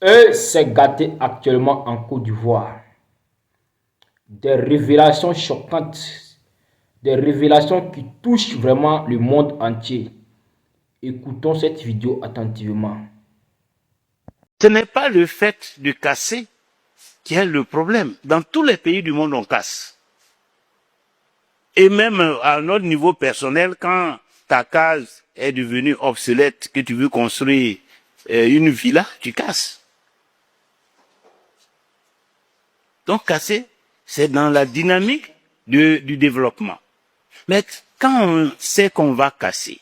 s'est gâté actuellement en Côte d'Ivoire. Des révélations choquantes, des révélations qui touchent vraiment le monde entier. Écoutons cette vidéo attentivement. Ce n'est pas le fait de casser qui est le problème. Dans tous les pays du monde, on casse. Et même à notre niveau personnel, quand ta case est devenue obsolète, que tu veux construire une villa, tu casses. Donc casser, c'est dans la dynamique du développement. Mais quand on sait qu'on va casser,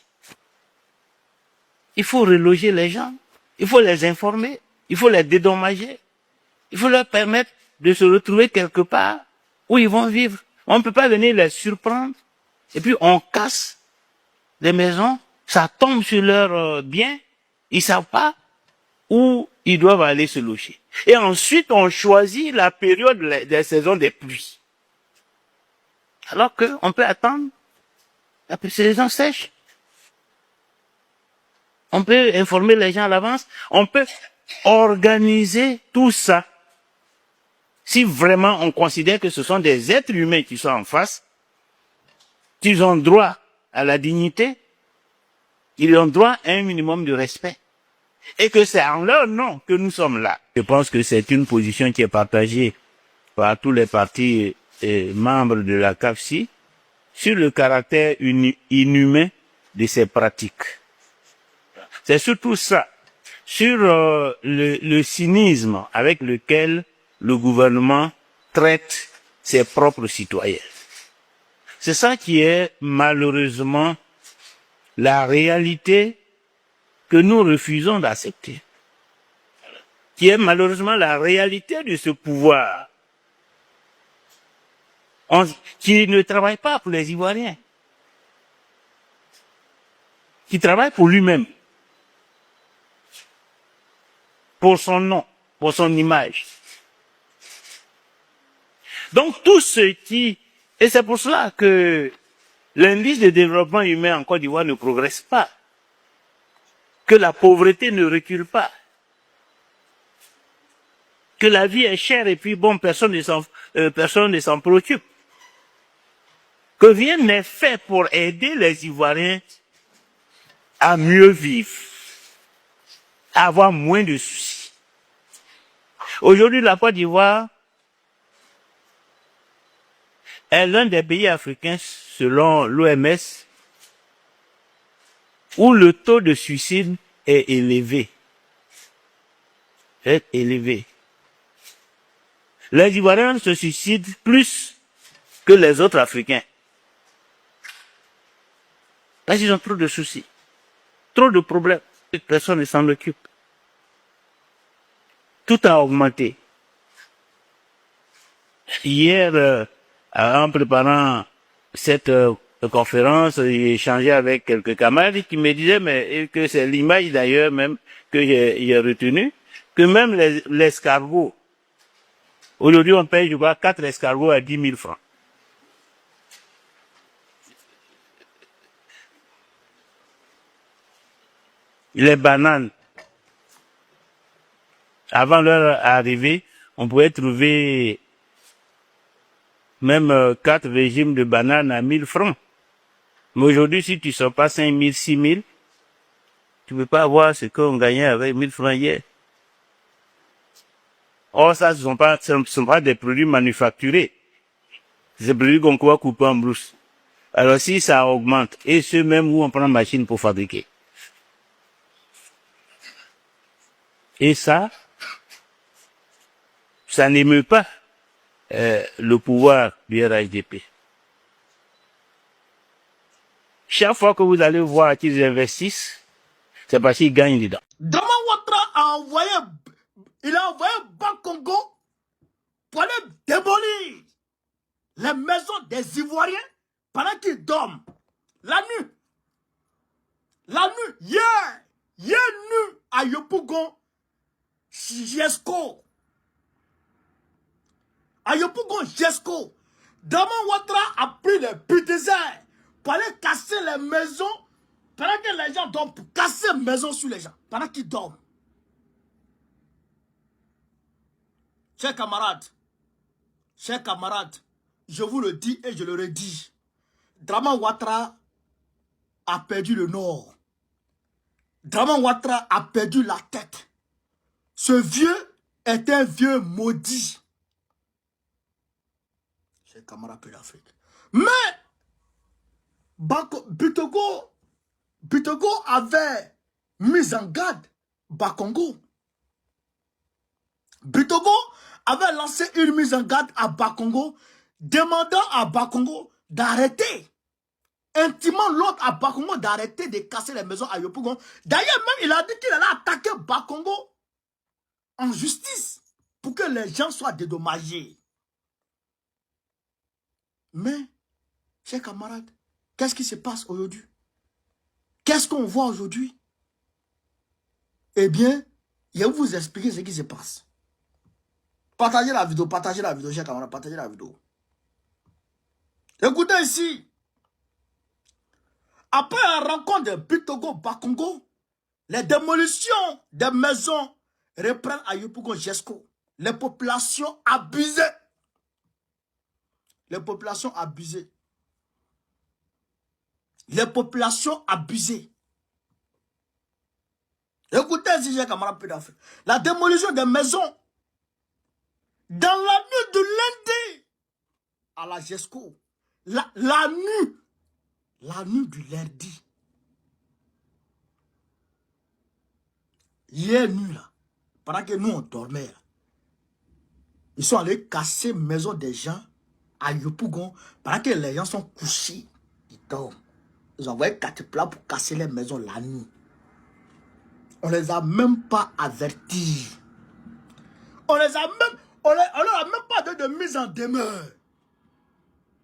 il faut reloger les gens, il faut les informer, il faut les dédommager, il faut leur permettre de se retrouver quelque part où ils vont vivre. On ne peut pas venir les surprendre et puis on casse les maisons, ça tombe sur leurs biens, ils savent pas où ils doivent aller se loger. Et ensuite, on choisit la période des saisons des pluies. Alors qu'on peut attendre, la saison sèche. On peut informer les gens à l'avance, on peut organiser tout ça. Si vraiment on considère que ce sont des êtres humains qui sont en face, qu'ils ont droit à la dignité, ils ont droit à un minimum de respect. Et que c'est en leur nom que nous sommes là. Je pense que c'est une position qui est partagée par tous les partis et membres de la CAFSI sur le caractère inhumain de ces pratiques. C'est surtout ça, sur le cynisme avec lequel le gouvernement traite ses propres citoyens. C'est ça qui est malheureusement la réalité que nous refusons d'accepter, qui est malheureusement la réalité de ce pouvoir, qui ne travaille pas pour les Ivoiriens, qui travaille pour lui-même, pour son nom, pour son image. Donc tout ce qui... Et c'est pour cela que l'indice de développement humain en Côte d'Ivoire ne progresse pas, que la pauvreté ne recule pas, que la vie est chère et puis bon, personne ne s'en préoccupe. Que rien n'est fait pour aider les Ivoiriens à mieux vivre, à avoir moins de soucis. Aujourd'hui, la Côte d'Ivoire est l'un des pays africains, selon l'OMS, où le taux de suicide est élevé. Est élevé. Les Ivoiriens se suicident plus que les autres Africains. Parce qu'ils ont trop de soucis, trop de problèmes. Personne ne s'en occupe. Tout a augmenté. Hier, en préparant cette conférence, j'ai échangé avec quelques camarades qui me disaient, mais que c'est l'image d'ailleurs même que j'ai retenue, que même l'escargot, aujourd'hui on paye, je crois, 4 escargots à 10 000 francs. Les bananes, avant leur arrivée, on pouvait trouver même 4 régimes de bananes à 1000 francs. Mais aujourd'hui, si tu ne sors pas 5 000, 6 000, tu ne peux pas avoir ce qu'on gagnait avec 1000 francs hier. Or, ça, ce ne sont pas des produits manufacturés. C'est des produits qu'on peut couper en brousse. Alors, si ça augmente, et ceux même où on prend machine pour fabriquer. Et ça n'émeut pas le pouvoir du RHDP. Chaque fois que vous allez voir qu'ils investissent, c'est parce qu'ils gagnent dedans. Dama Ouattara il a envoyé Bas-Congo pour aller démolir les maisons des Ivoiriens pendant qu'ils dorment. La nuit. La nuit. Hier nuit à Yopougon, Jesco. À Yopougon, Jesco. Dama Ouattara a pris les bulldozers pour aller casser les maisons pendant que les gens dorment, pour casser les maisons sur les gens pendant qu'ils dorment. chers camarades, je vous le dis et je le redis. Draman Ouattara a perdu le nord. Draman Ouattara a perdu la tête. Ce vieux est un vieux maudit. Chers camarades de l'Afrique. Mais, Bitogo avait mis en garde Bakongo. Bitogo avait lancé une mise en garde à Bakongo, demandant à Bakongo d'arrêter, intimant l'autre à Bakongo d'arrêter de casser les maisons à Yopougon. D'ailleurs, même il a dit qu'il allait attaquer Bakongo en justice pour que les gens soient dédommagés. Mais, chers camarades, qu'est-ce qui se passe aujourd'hui? Qu'est-ce qu'on voit aujourd'hui? Eh bien, je vais vous expliquer ce qui se passe. Partagez la vidéo, chers camarades, partagez la vidéo. Écoutez ici. Après la rencontre de Bitogo-Bakongo, les démolitions des maisons reprennent à Yopougon-Jesco. Les populations abusées. Les populations abusées. Les populations abusées. Écoutez ici, chers camarades, la démolition des maisons dans la nuit de lundi à la Jesco. La nuit du lundi. Hier nuit là, pendant que nous on dormait, ils sont allés casser maison des gens à Yopougon. Pendant que les gens sont couchés, ils dorment. Ils ont envoyé 4 plats pour casser les maisons la nuit. On les a même pas avertis. On leur a même pas donné de mise en demeure.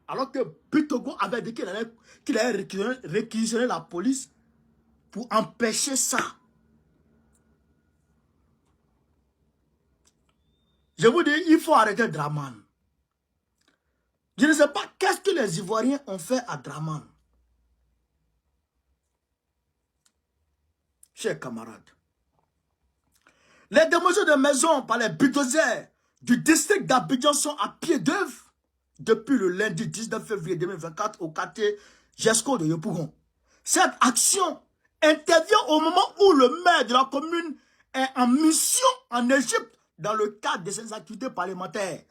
Alors que Bitogo avait dit qu'il allait réquisitionner la police pour empêcher ça. Je vous dis, il faut arrêter Draman. Je ne sais pas qu'est-ce que les Ivoiriens ont fait à Draman. Chers camarades, les démolitions de maisons par les bulldozers du district d'Abidjan sont à pied d'œuvre depuis le lundi 19 février 2024 au quartier Jesco de Yopougon. Cette action intervient au moment où le maire de la commune est en mission en Égypte dans le cadre de ses activités parlementaires.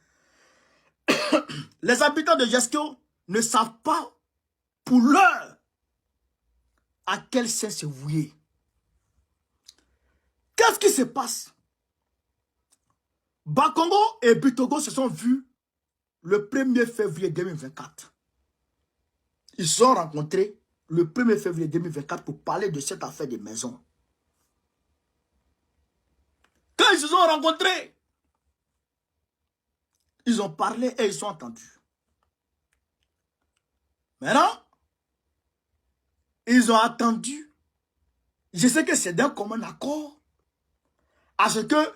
Les habitants de Jesco ne savent pas pour l'heure à quel sens se vouer. Qu'est-ce qui se passe? Bakongo et Bitogo se sont vus le 1er février 2024. Ils se sont rencontrés le 1er février 2024 pour parler de cette affaire des maisons. Quand ils se sont rencontrés, ils ont parlé et ils sont entendus. Maintenant, ils ont attendu. Je sais que c'est d'un commun accord à ce que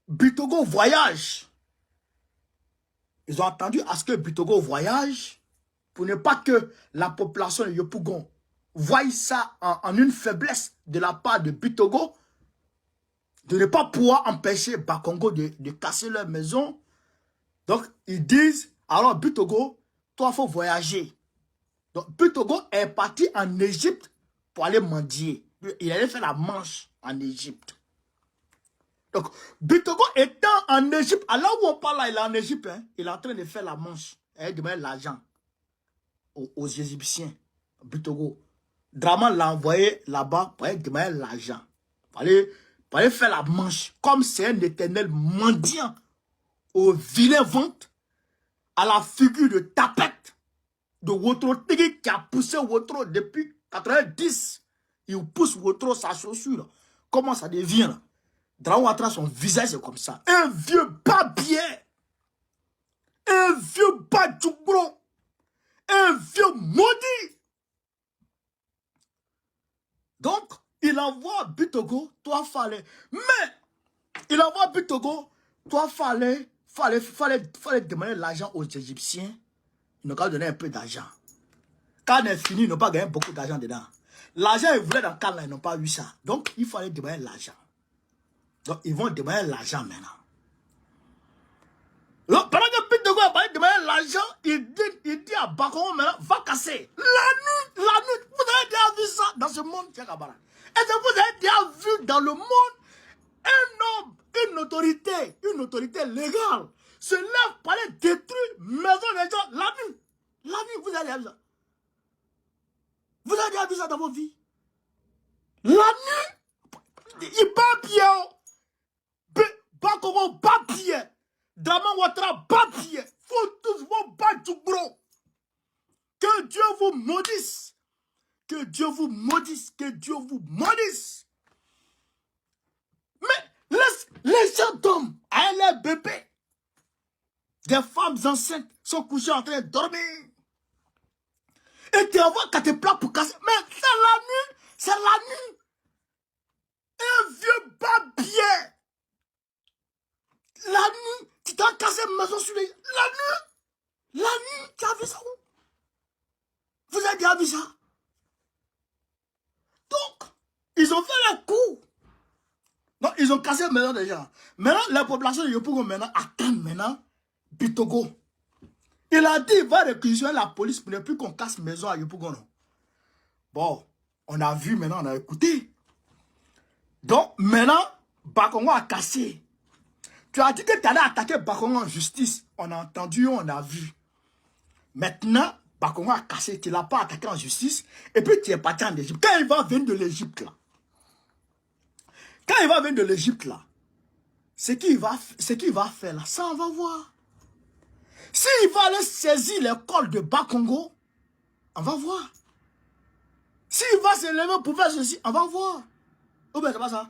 Bitogo voyage. Ils ont attendu à ce que Bitogo voyage pour ne pas que la population de Yopougon voie ça en une faiblesse de la part de Bitogo, de ne pas pouvoir empêcher Bakongo de casser leur maison. Donc, ils disent, alors Bitogo, toi, il faut voyager. Donc, Bitogo est parti en Égypte pour aller mendier. Il allait faire la manche en Égypte. Donc, Bitogo étant en Égypte, alors où on parle là, il est en Égypte, hein, il est en train de faire la manche. Il demande l'argent aux Égyptiens. Bitogo. Draman l'a envoyé là-bas pour demander l'argent. Pour aller faire la manche. Comme c'est un éternel mendiant au vilain ventre, à la figure de tapette de Wotro Tigui qui a poussé Wotro depuis 90. Il pousse Wotro sa chaussure. Comment ça devient là? Draman Ouattara, son visage est comme ça. Un vieux babier. Un vieux badjoubro. Un vieux maudit. Donc, il envoie Bitogo, toi fallait. Mais, il envoie Bitogo, toi fallait demander l'argent aux Égyptiens. Ils n'ont qu'à donner un peu d'argent. Quand on est fini, ils n'ont pas gagné beaucoup d'argent dedans. L'argent, ils voulaient dans le cadre, ils n'ont pas eu ça. Donc, il fallait demander l'argent. Donc, ils vont demander l'argent maintenant. à Bakongo maintenant, va casser. La nuit, vous avez déjà vu ça dans ce monde, Cheikh Abara. Est-ce que vous avez déjà vu dans le monde un homme, une autorité légale, se lève pour aller détruire maison des gens la nuit? La nuit, vous avez déjà vu ça? Vous avez déjà vu ça dans vos vies? La nuit, il bat pied. Bakongo bat pied. Draman Ouattara bat pied. Faut tous vos battre, bro. Que Dieu vous maudisse. Que Dieu vous maudisse. Que Dieu vous maudisse. Mais laisse les gens d'hommes à les bébés. Des femmes enceintes sont couchées en train de dormir. Et tu envoies qu'à tes plats pour casser. Mais c'est la nuit. C'est la nuit. Un vieux babier. La nuit, tu t'as cassé maison sur les... La nuit, tu as vu ça où? Vous avez déjà vu ça? Donc, ils ont fait le coup. Non, ils ont cassé maison déjà. Maintenant, la population de Yopougon maintenant attend maintenant Bitogo. Il a dit, il va réquisitionner la police pour ne plus qu'on casse maison à Yopougon. Bon, on a vu maintenant, on a écouté. Donc, maintenant, Bakongo a cassé. Tu as dit que tu allais attaquer Bakongo en justice. On a entendu, on a vu. Maintenant, Bakongo a cassé. Tu ne l'as pas attaqué en justice. Et puis, tu es parti en Égypte. Quand il va venir de l'Égypte, là. Quand il va venir de l'Égypte, là. Ce qu'il va faire, là. Ça, on va voir. S'il va aller saisir les cols de Bakongo, on va voir. S'il va se lever pour faire ceci, on va voir. Ou bien, c'est pas ça.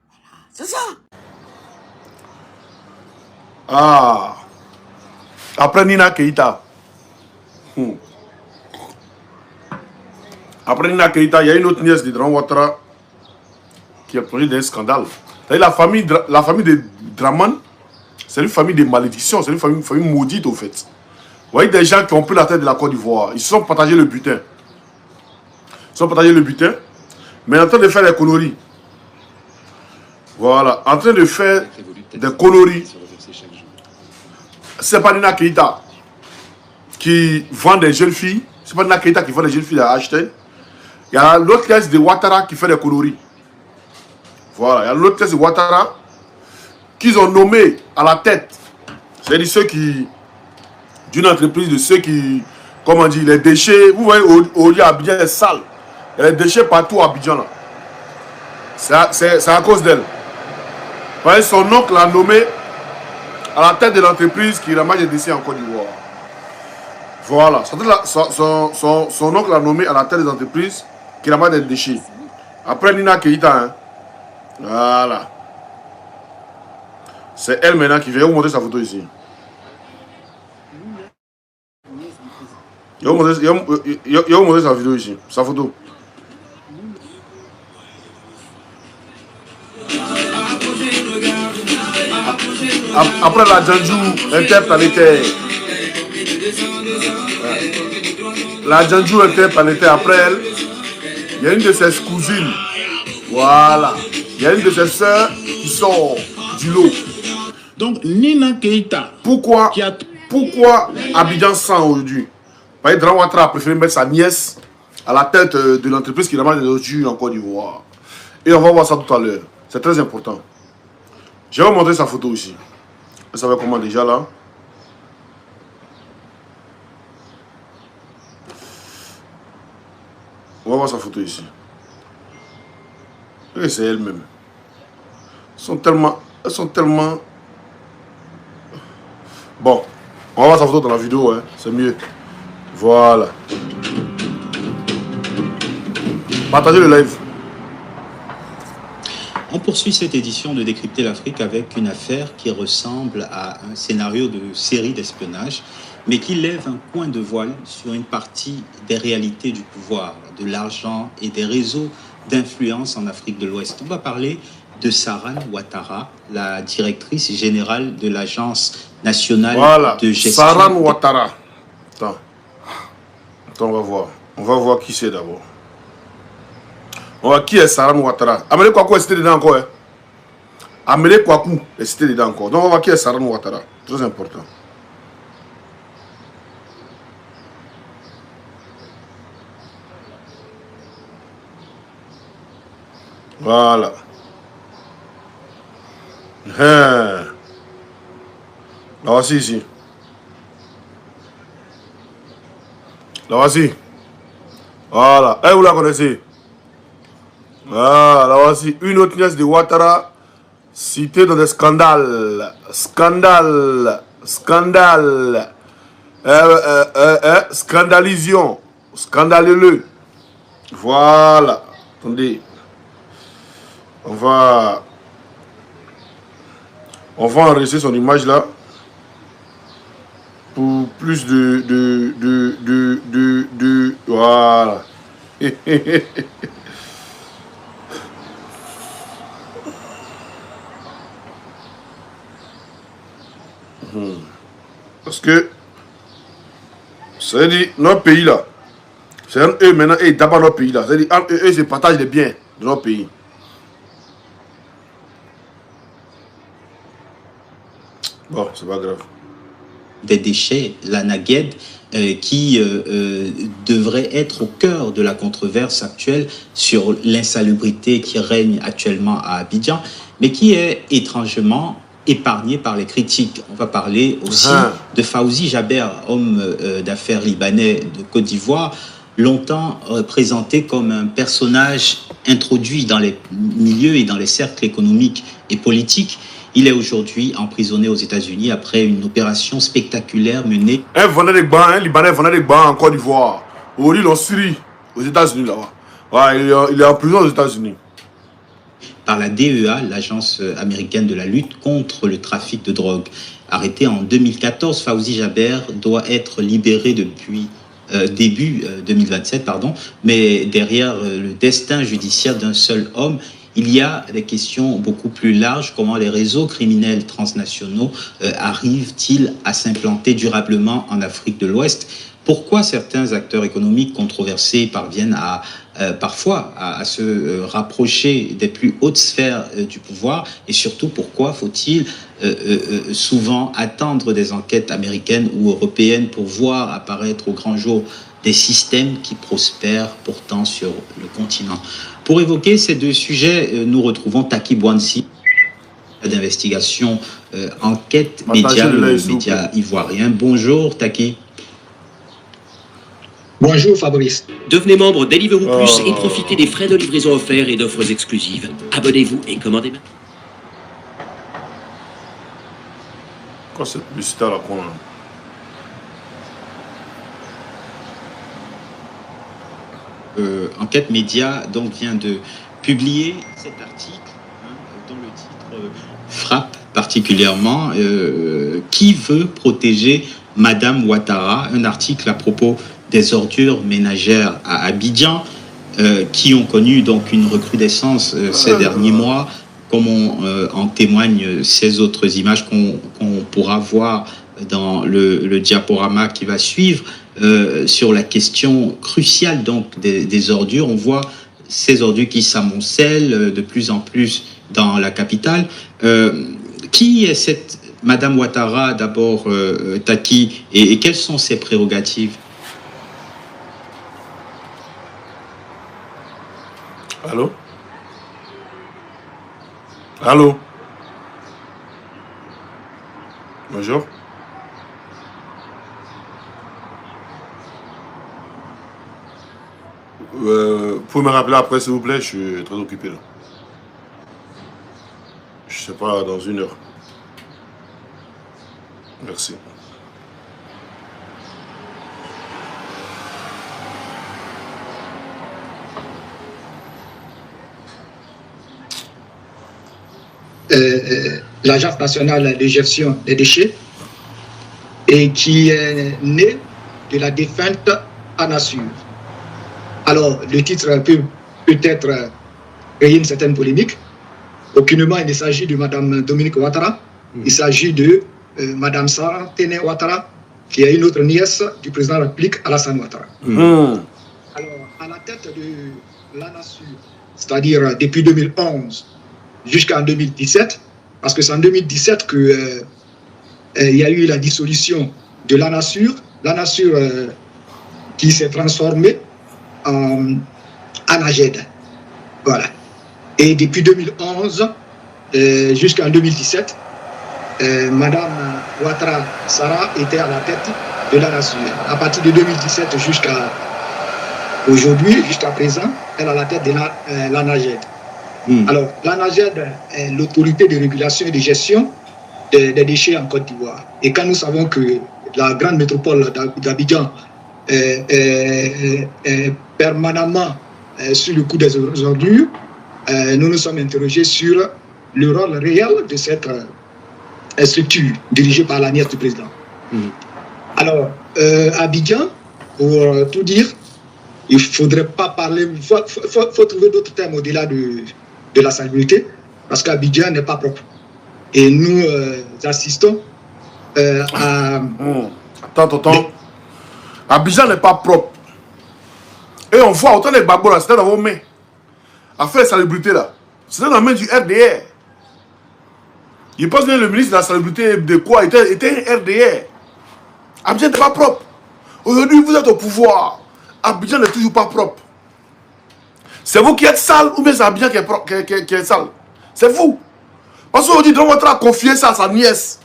Voilà. C'est ça. Ah, après Nina Keïta. Après Nina Keïta, il y a une autre nièce de Draman Ouattara qui a produit des scandales. La famille de Draman, c'est une famille de malédiction, c'est une famille maudite au fait. Vous voyez des gens qui ont pris la tête de la Côte d'Ivoire, ils se sont partagés le butin. Mais en train de faire des conneries. Voilà, en train de faire des conneries. C'est pas Nina Keïta qui vend des jeunes filles. C'est pas Nina Keïta qui vend des jeunes filles à acheter. Il y a l'autre caisse de Ouattara qui fait des coloris. Voilà, il y a l'autre caisse de Ouattara qu'ils ont nommé à la tête. C'est-à-dire ceux qui... d'une entreprise de ceux qui... Comment dire, les déchets. Vous voyez, au lieu Abidjan est sale. Il y a des déchets partout à Abidjan là. C'est à cause d'elle. Vous voyez, son oncle l'a nommé à la tête de l'entreprise qui ramasse des déchets en Côte d'Ivoire. Voilà. Son oncle l'a nommé à la tête des entreprises qui ramasse des déchets. Après Nina Keïta, hein. Voilà. C'est elle maintenant qui vient. Je vais vous montrer sa photo ici. Je vais vous montrer sa vidéo ici. Sa photo. Après la Djandjou interplanétaire. La Djandjou interplanétaire, après elle, il y a une de ses cousines. Voilà. Il y a une de ses sœurs qui sort du lot. Donc, Nina Keïta. Pourquoi Abidjan 100 aujourd'hui? Parce que Draman Ouattara a préféré mettre sa nièce à la tête de l'entreprise qui ramasse des ordures en Côte d'Ivoire. Et on va voir ça tout à l'heure. C'est très important. Je vais vous montrer sa photo ici. Vous savez comment déjà là? On va voir sa photo ici. Et c'est elle-même. Elles sont tellement... Bon, on va voir sa photo dans la vidéo, hein. C'est mieux. Voilà. Partagez le live. On poursuit cette édition de Décrypter l'Afrique avec une affaire qui ressemble à un scénario de série d'espionnage, mais qui lève un coin de voile sur une partie des réalités du pouvoir, de l'argent et des réseaux d'influence en Afrique de l'Ouest. On va parler de Saran Ouattara, la directrice générale de l'Agence nationale de gestion. Saran Ouattara. Attends, on va voir. On va voir qui c'est d'abord. On va voir qui est Saran Ouattara. Amélie Kouakou est cité dedans encore. Hein? Amélie Kouakou est cité dedans encore. Donc on va voir qui est Saran Ouattara. Très important. Voilà. Là, voici ici. Là, voici. Voilà. Vous la connaissez? Là, voici une autre nièce de Ouattara citée dans des scandales. Scandale. Scandale. Scandalision. Scandaleux. Voilà. Attendez. On va enregistrer son image là. Pour plus de voilà. Parce que ça veut dire notre pays là, c'est eux maintenant, et d'abord notre pays là, ça veut dire eux se partagent les biens de notre pays. Bon, c'est pas grave. Des déchets, la Nagued, qui devrait être au cœur de la controverse actuelle sur l'insalubrité qui règne actuellement à Abidjan, mais qui est étrangement épargné par les critiques. On va parler aussi de Fawzi Jaber, homme d'affaires libanais de Côte d'Ivoire, longtemps présenté comme un personnage introduit dans les milieux et dans les cercles économiques et politiques. Il est aujourd'hui emprisonné aux États-Unis après une opération spectaculaire menée. Un vendeur de bancs, un Libanais vendeur de bancs en Côte d'Ivoire. Aujourd'hui, ils l'ont suivi aux États-Unis là-bas. Ouais, il est en prison aux États-Unis. Par la DEA, l'agence américaine de la lutte contre le trafic de drogue. Arrêté en 2014, Fawzi Jaber doit être libéré depuis début 2027, pardon. Mais derrière le destin judiciaire d'un seul homme, il y a des questions beaucoup plus larges. Comment les réseaux criminels transnationaux arrivent-ils à s'implanter durablement en Afrique de l'Ouest? Pourquoi certains acteurs économiques controversés parviennent parfois à se rapprocher des plus hautes sphères du pouvoir? Et surtout, pourquoi faut-il souvent attendre des enquêtes américaines ou européennes pour voir apparaître au grand jour des systèmes qui prospèrent pourtant sur le continent? Pour évoquer ces deux sujets, nous retrouvons Taki Bouansi, d'investigation enquête média, le média ivoirien. Bonjour Taki. Bonjour Fabrice. Devenez membre Deliveroo Plus et profitez des frais de livraison offerts et d'offres exclusives. Abonnez-vous et commandez maintenant. Quoi cette publicité à la con là? Enquête Média donc vient de publier cet article dont le titre frappe particulièrement. Qui veut protéger Madame Ouattara? Un article à propos des ordures ménagères à Abidjan qui ont connu donc une recrudescence ces derniers mois, comme en témoignent ces autres images qu'on pourra voir dans le diaporama qui va suivre. Sur la question cruciale donc des ordures. On voit ces ordures qui s'amoncellent de plus en plus dans la capitale. Qui est cette Madame Ouattara d'abord, Taki, et quelles sont ses prérogatives? Allô? Allô? Bonjour. Vous pouvez me rappeler après s'il vous plaît, je suis très occupé là. Je sais pas, dans 1 heure. Merci. L'Agence nationale de gestion des déchets et qui est née de la défunte ANASUR. Alors, le titre peut-être créer une certaine polémique. Aucunement, il ne s'agit de Mme Dominique Ouattara. Il s'agit de Mme Sarah Tene Ouattara, qui est une autre nièce du président de la République, Alassane Ouattara. Alors, à la tête de l'ANASUR, c'est-à-dire depuis 2011 jusqu'en 2017, parce que c'est en 2017 qu'il y a eu la dissolution de l'ANASUR, qui s'est transformée en AGED. Voilà. Et depuis 2011 jusqu'en 2017, Madame Ouattara Sarah était à la tête de la nation. À partir de 2017 jusqu'à aujourd'hui, jusqu'à présent, elle est à la tête de l'ANAGED. Alors, l'ANAGED est l'autorité de régulation et de gestion des déchets en Côte d'Ivoire. Et quand nous savons que la grande métropole d'Abidjan est permanemment sur le coup des ordures, nous nous sommes interrogés sur le rôle réel de cette structure dirigée par la nièce du président. Alors, Abidjan, pour tout dire, il ne faudrait pas parler, il faut trouver d'autres termes au-delà de la salubrité, parce qu'Abidjan n'est pas propre. Et nous assistons à... Attends. Abidjan n'est pas propre. Et on voit autant les babos là, c'était dans vos mains. À faire la salubrité là. C'était dans la main du RDR. Je pense que le ministre de la salubrité de quoi était un RDR. Abidjan n'est pas propre. Aujourd'hui, vous êtes au pouvoir. Abidjan n'est toujours pas propre. C'est vous qui êtes sale ou bien c'est Abidjan qui est sale? C'est vous. Parce qu'aujourd'hui, Drone Ouattara a confié ça à sa nièce.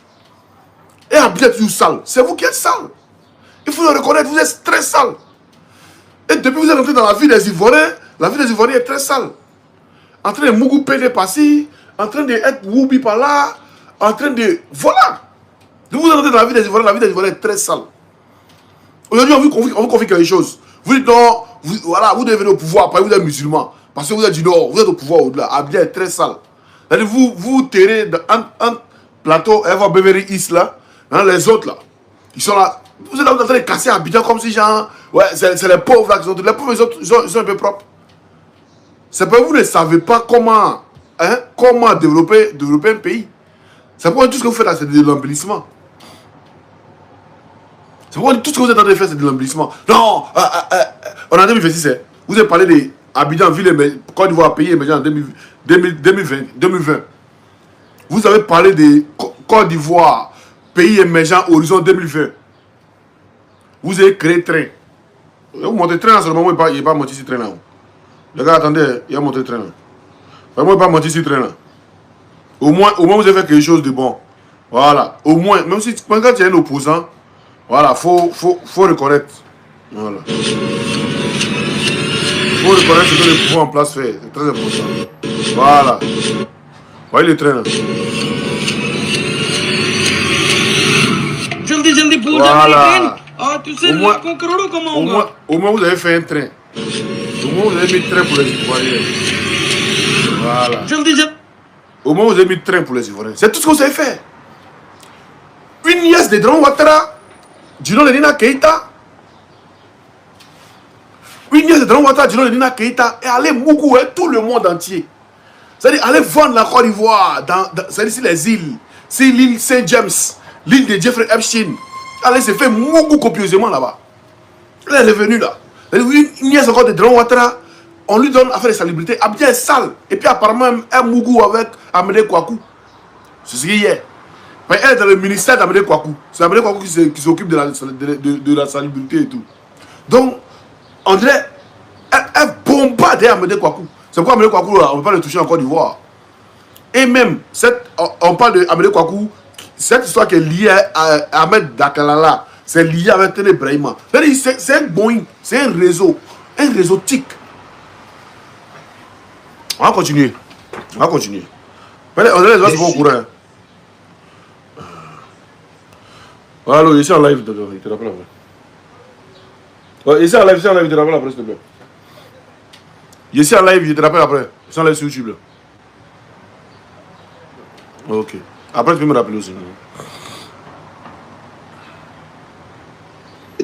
Et Abidjan est toujours sale. C'est vous qui êtes sale. Il faut le reconnaître, vous êtes très sale. Et depuis que vous êtes entré dans la vie des Ivoiriens, la vie des Ivoiriens est très sale. En train de Mougou pédé par-ci, en train d'être Woubi par-là, en train de... Voilà. Donc vous êtes entré dans la vie des Ivoiriens, la vie des Ivoiriens est très sale. Aujourd'hui, on vous confie quelque chose. Vous dites non, voilà, vous devenez au pouvoir, après vous êtes musulman. Parce que vous êtes du Nord, vous êtes au pouvoir au-delà. Abidjan est très sale. Vous terrez un plateau, et voir Beverly Hills là, hein, les autres là, ils sont là. Vous êtes en train de casser Abidjan comme si genre, ouais, c'est les pauvres là qui sont. Les pauvres, ils sont un peu propres. C'est parce que vous ne savez pas comment développer un pays. C'est pourquoi tout ce que vous faites là, c'est de l'embellissement. C'est pourquoi tout ce que vous êtes en train de faire, c'est de l'embellissement. Non, on a 2026, vous avez parlé d'Abidjan, ville, Côte d'Ivoire, pays émergent en 2020. Vous avez parlé de Côte d'Ivoire, pays émergent, horizon 2020. Vous avez créé train. Vous montez train là, seulement, il n'est pas monté sur train là. Les gars, attendez, il a monté train là. Moi, il n'est pas monté sur train là. Au moins, vous avez fait quelque chose de bon. Voilà. Au moins, même si quand tu es un opposant, voilà, faut reconnaître. Voilà. Faut reconnaître ce que le pouvoir en place fait. C'est très important. Voilà. Voyez le train là. Voilà. Au moins vous avez fait un train. Au moins vous avez mis train pour les Ivoiriens. Voilà. Au moins vous avez mis train pour les Ivoiriens. C'est tout ce que vous avez fait. Une nièce de Drone Ouattara, du nom de Nina Keïta. Une nièce de Drone Ouattara, du nom de Nina Keïta, est allée mougouer tout le monde entier. C'est-à-dire aller vendre la Côte d'Ivoire, c'est-à-dire sur les îles. C'est l'île Saint-James, l'île de Jeffrey Epstein. Elle s'est fait mougou copieusement là-bas. Elle est revenue là. Une nièce encore de Drone Ouattara, on lui donne à faire les salubrités. Abidjan est sale. Et puis apparemment, un mougou avec Amédée Kouakou. C'est ce qu'il y a. Mais elle est dans le ministère d'Amédée Kouakou. C'est Amédée Kouakou qui s'occupe de la salubrité et tout. Donc, on dirait, elle bombarde Amédée Kouakou. C'est pourquoi Amédée Kouakou, on ne peut pas le toucher en Côte d'Ivoire. Et même, on parle d'Amédée Kouakou, cette histoire qui est liée à Ahmed Dakalala, c'est lié avec Téné Brahima. C'est un Boeing, c'est un réseau TIC. On va continuer. On a les gens qui vont au courant. Voilà, ici en live, il te rappelle après. Ici en live, il te rappelle après, s'il te plaît. Ici en live, il te rappelle après. Ici en live sur YouTube. Là. Ok. Après, tu peux me rappeler aussi.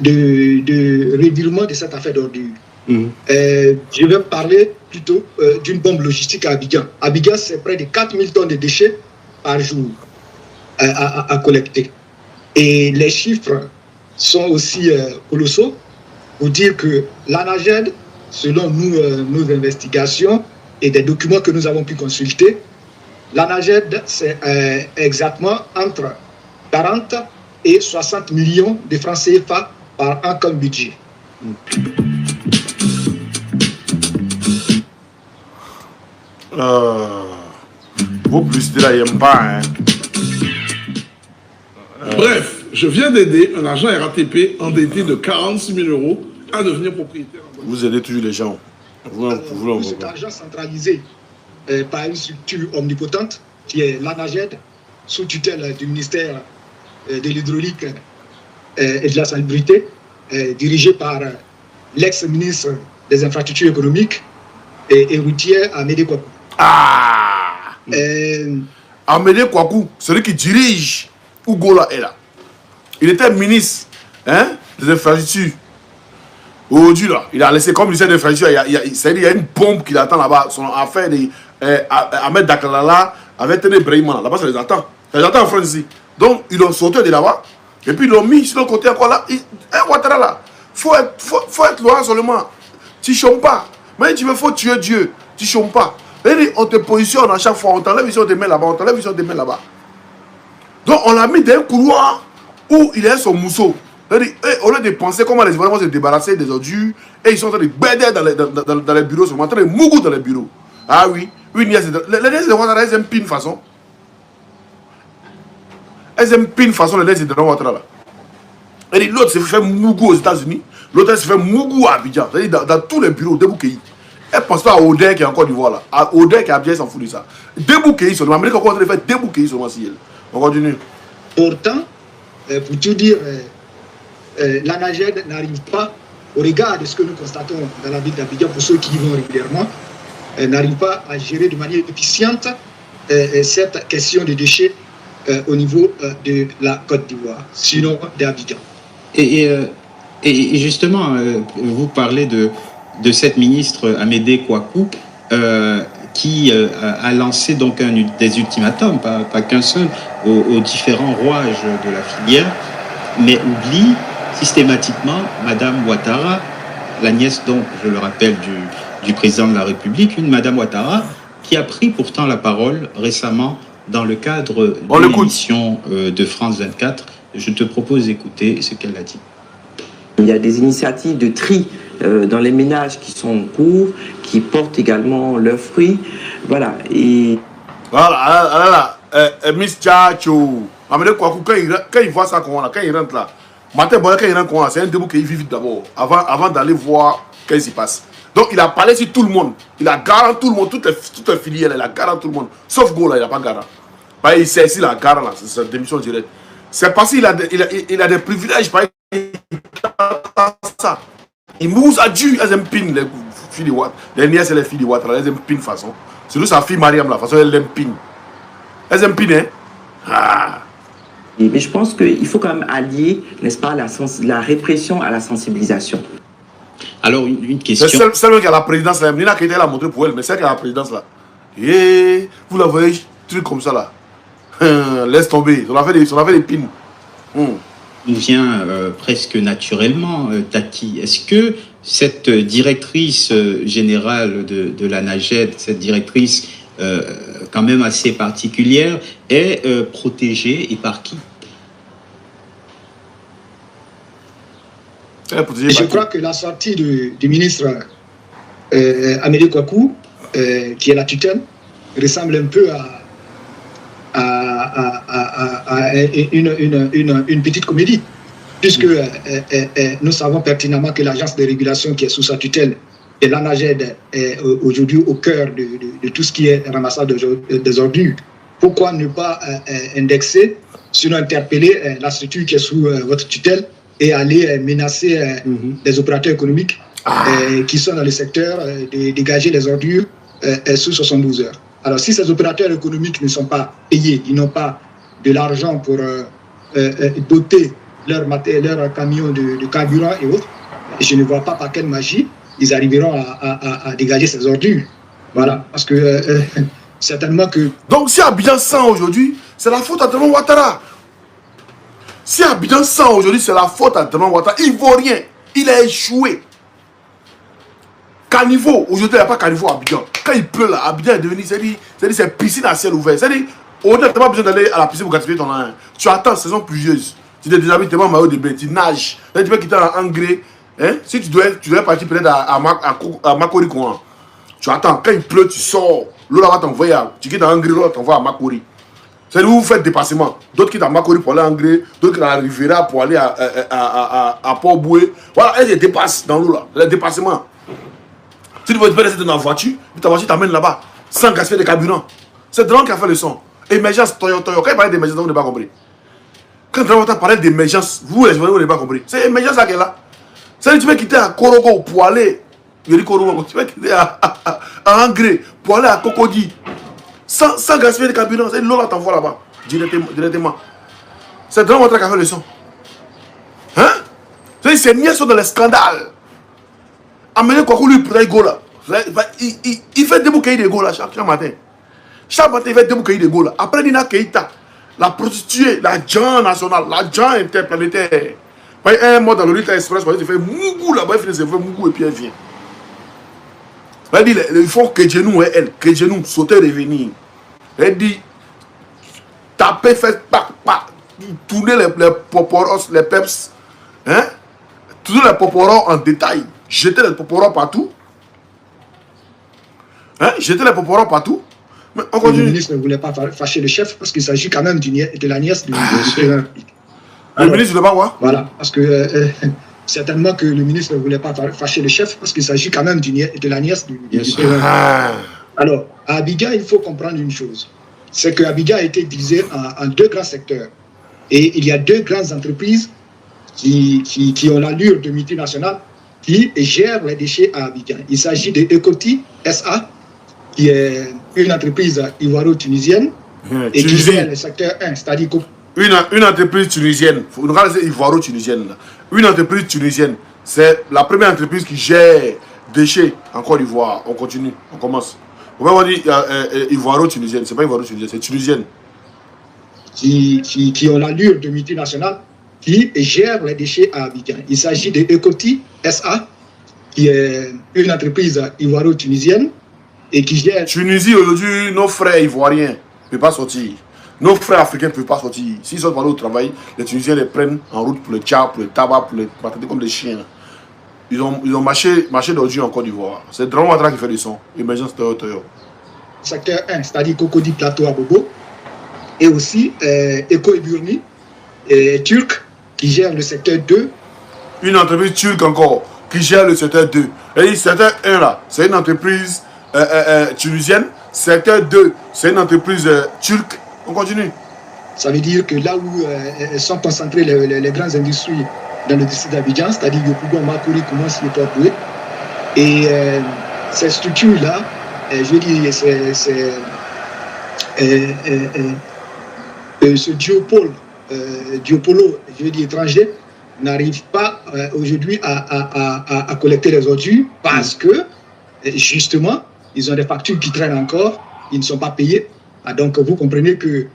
De revirement de cette affaire d'ordure. Je vais parler plutôt d'une bombe logistique à Abidjan. Abidjan, c'est près de 4000 tonnes de déchets par jour à collecter. Et les chiffres sont aussi colossaux pour dire que l'ANAGED, selon nos investigations et des documents que nous avons pu consulter, l'ANAGED, c'est exactement entre 40 et 60 millions de francs CFA par an comme budget. Vos publicités là, ils n'aiment pas. Hein. Bref, je viens d'aider un agent RATP endetté de 46 000 € à devenir propriétaire. Vous aidez toujours les gens. Tout cet argent centralisé par une structure omnipotente qui est l'ANAGED, sous tutelle du ministère de l'hydraulique et de la salubrité, dirigé par l'ex-ministre des infrastructures économiques et routières, Amédée Kouakou. Ah Amédée Kouakou, celui qui dirige Ougola est là. Il était ministre des infrastructures. Aujourd'hui, là, il a laissé comme ministère des infrastructures. Il y a une bombe qui l'attend là-bas. Son affaire de Ahmed Dakalala avec Tene Brahima. Là-bas, ça les attend. Ça les attend en France ici. Donc, ils l'ont sauté de là-bas. Et puis, ils l'ont mis sur le côté encore là. Ouattara là. Faut être loin seulement. Tu ne chômes pas. Mais tu veux, faut tuer Dieu. Tu ne chômes pas. On te positionne à chaque fois. On t'enlève ici, on te met là-bas. On t'enlève ici, on te met là-bas. Donc, on l'a mis dans un couloir où il est son mousseau. Au lieu de penser comment les Ivoiriens vont se débarrasser des ordures, et ils sont en train de bêder dans les bureaux, ils sont en train de mougou dans les bureaux. Ah oui, les nièces de Ouattara, elles aiment pine façon. Elles aiment pine façon les nièces de Ouattara là. Et l'autre se fait mougou aux États-Unis, l'autre se fait mougou à Abidjan, c'est-à-dire dans tous les bureaux, Deboukéi. Elle pense pas à Odin qui est encore d'Ivoire là. À Odin qui a bien s'en fout de ça. Deboukéi seulement, l'Amérique est encore en train de faire Deboukéi seulement si elle. On continue. Pourtant, pour tout dire, l'ANAGED n'arrive pas, au regard de ce que nous constatons dans la ville d'Abidjan, pour ceux qui y vont régulièrement, n'arrive pas à gérer de manière efficiente cette question de déchets au niveau de la Côte d'Ivoire, sinon d'Abidjan. Et justement, vous parlez de cette ministre Amédée Kouakou qui a lancé donc des ultimatums, pas qu'un seul, aux différents rouages de la filière, mais oublie systématiquement Madame Ouattara, la nièce donc, je le rappelle, du président de la République, une Madame Ouattara qui a pris pourtant la parole récemment dans le cadre de l'émission de France 24. Je te propose d'écouter ce qu'elle a dit. Il y a des initiatives de tri dans les ménages qui sont en cours, qui portent également leurs fruits. Voilà. Et... Voilà, Miss Tchacho. Amédée Kouakou, quand il voit ça, quand il rentre là, Matin, quand il rentre là, c'est un debout qui vit vite d'abord, avant d'aller voir qu'est-ce qui se passe. Donc il a parlé sur tout le monde. Il a garanti tout le monde, toutes les filières, il a garanti tout le monde. Sauf Go là, il n'a pas garanti. Il sait ici la garant là, c'est sa démission directe. C'est parce qu'il a des privilèges, par ça. Il mousse à Dieu, elles aiment pin les filles de Ouattara. Les nièces et les filles de Ouattara, elles aiment pin façon. C'est sa fille Mariam là, façon elle aime pin. Elles aiment pin, hein. Ah. Mais je pense qu'il faut quand même allier, n'est-ce pas, la répression à la sensibilisation. Alors, une question. C'est celle qui a la présidence là, Nina Keïta l'a montré pour elle, mais celle qui a la présidence là. Et vous la voyez, truc comme ça là. Laisse tomber, on a fait des pins. Il vient presque naturellement, Tati. Est-ce que cette directrice générale de l'ANAGED, cette directrice quand même assez particulière, est protégée et par qui? Je crois que la sortie du ministre Amédée Kouakou, qui est la tutelle, ressemble un peu à une petite comédie, puisque nous savons pertinemment que l'agence de régulation qui est sous sa tutelle et l'ANAGED est aujourd'hui au cœur de tout ce qui est ramassage des ordures. Pourquoi ne pas indexer, sinon interpeller la structure qui est sous votre tutelle et aller menacer des opérateurs économiques qui sont dans le secteur de dégager les ordures sous 72 heures. Alors si ces opérateurs économiques ne sont pas payés, ils n'ont pas de l'argent pour doter leur camion de carburant et autres, je ne vois pas par quelle magie ils arriveront à dégager ces ordures. Voilà, parce que certainement que... Donc si Abidjan 100 aujourd'hui, c'est la faute à Draman Ouattara. Si Abidjan 100 aujourd'hui, c'est la faute à Draman Ouattara. Il ne vaut rien. Il a échoué. Caniveau, aujourd'hui, il n'y a pas Caniveau à Abidjan. Quand il pleut là, Abidjan est devenu, c'est piscine à ciel ouvert. C'est-à-dire, aujourd'hui, tu n'as pas besoin d'aller à la piscine pour gaspiller ton linge. Tu attends saison pluvieuse. Tu te déshabilles, tu es en maillot de bain, tu nages. Là, tu peux quitter en engrais. Hein? Si tu dois partir peut-être à Makori, tu attends. Quand il pleut, tu sors. L'autre va t'envoyer à... Tu quittes à Hongrie, l'autre t'envoie à Makori. C'est-à-dire où vous faites dépassement. D'autres quittent à Makori pour aller à Hongrie, d'autres quittent à Riviera pour aller à Port-Boué. Voilà, elles se dépassent dans l'eau là. Le dépassement. Si tu veux te laisser dans la voiture, ta voiture t'amène là-bas, sans gaspiller de carburant. C'est Drone qui a fait le son. Émergence Toyota. Quand il parlait d'émergence, vous n'avez pas compris. Quand Drone parlait d'émergence, vous n'avez pas compris. C'est émergence là qu'elle est là. C'est-à-dire tu veux quitter à Korogo pour aller... Je dis Korogo, tu veux quitter à Hongrie pour aller à Cocody. Sans gaspiller de carburant, c'est l'eau là t'envoie là-bas, directement. C'est Drone qui a fait le son. Hein? C'est-à-dire ces niais sont dans les scandales. Amenez Kwaku lui pour go là. Il fait des bouquets de go là chaque matin. Chaque matin il fait des bouquets de go là. Après Nina Keita, la prostituée, l'agent national, l'agent interplanétaire. Un mois dans l'Orient Express, il fait mougou là-bas, il fait mougou et puis elle vient. Elle dit, il faut que Genou et elle, que Genou sauter revenir. Elle dit, taper, faire tourner les poporos, les peps, hein? Tourner les poporos en détail, jeter les poporos partout. Hein? Jeter les poporos partout. Mais on continue. Le ministre ne voulait pas fâcher le chef parce qu'il s'agit quand même de la nièce du président. Le ministre ne veut pas quoi? Voilà, parce que certainement que le ministre ne voulait pas fâcher le chef parce qu'il s'agit quand même de la nièce du président. Alors, à Abidjan, il faut comprendre une chose. C'est que Abidjan a été divisé en deux grands secteurs. Et il y a deux grandes entreprises qui ont l'allure de multinationales qui gèrent les déchets à Abidjan. Il s'agit de Ecoti SA, qui est une entreprise ivoiro-tunisienne et qui gère le secteur 1, c'est-à-dire une entreprise tunisienne, nous allons dire ivoiro-tunisienne. Une entreprise tunisienne, c'est la première entreprise qui gère déchets en Côte d'Ivoire. On continue, on commence. On va dire ivoiro-tunisienne, c'est pas ivoiro-tunisienne, c'est tunisienne. Qui ont l'allure de multinationales qui gèrent les déchets à Abidjan. Il s'agit de Ecoti SA, qui est une entreprise ivoiro-tunisienne et qui gère... Tunisie, aujourd'hui, nos frères ivoiriens ne peuvent pas sortir. Nos frères africains ne peuvent pas sortir. S'ils sont parlés au travail, les Tunisiens les prennent en route pour le tchap, pour le tabac, pour les patater comme des chiens. Ils ont marché d'aujourd'hui en Côte d'Ivoire. C'est Drone Ouattara qui fait du son. Émergence Toyota. Secteur 1, c'est-à-dire Cocody Plateau à Bobo. Et aussi Eko Eburni, turc, qui gère le secteur 2. Une entreprise turque encore, qui gère le secteur 2. Et le secteur 1 là, c'est une entreprise tunisienne. Secteur 2, c'est une entreprise turque. On continue. Ça veut dire que là où sont concentrées les grandes industries dans le district d'Abidjan, c'est-à-dire Yopougon, Makori, commence le Port-Boué. Et ces structures-là, je veux dire, ce diopolo, je veux dire étranger, n'arrive pas aujourd'hui à collecter les ordures parce que, justement, ils ont des factures qui traînent encore, ils ne sont pas payés. Donc, vous comprenez qu'ils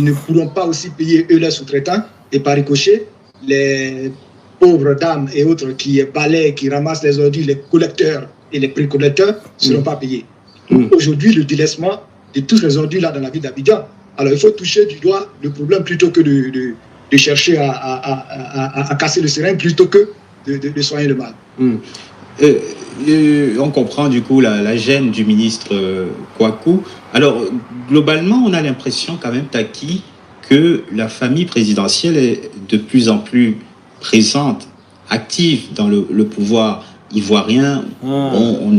ne pourront pas aussi payer eux leurs sous-traitants et par ricochet, les pauvres dames et autres qui balaient, qui ramassent les ordures, les collecteurs et les précollecteurs ne seront pas payés. Aujourd'hui, le délaissement de tous les ordures là dans la ville d'Abidjan. Alors, il faut toucher du doigt le problème plutôt que de chercher à casser le seringue plutôt que de soigner le mal. On comprend du coup la gêne du ministre Kwaku. Alors, globalement, on a l'impression quand même, Taki, que la famille présidentielle est de plus en plus présente, active dans le pouvoir ivoirien. On